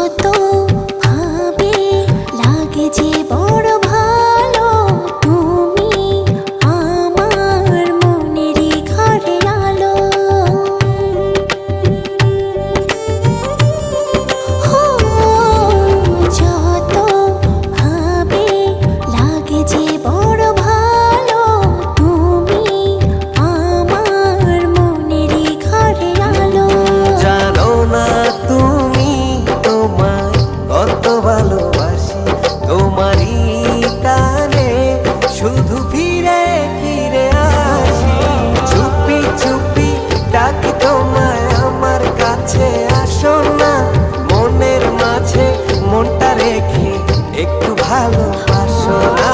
যত ভাবে লাগে যে বড় ভালো, তুমি আমার মনেরই ঘরে আলো। যত ভাবে লাগে যে বড় ভালো, তুমি আমার মনেরই ঘরে আলো। জানো না তুমি তোমায় কত ভালোবাসি, তোমারই টানে শুধু ফিরে ফিরে আসি। চুপি চুপি ডাকি তোমায় আমার কাছে, আসো না মনের মাঝে মনটা রেখে একটু ভালোবাসো না।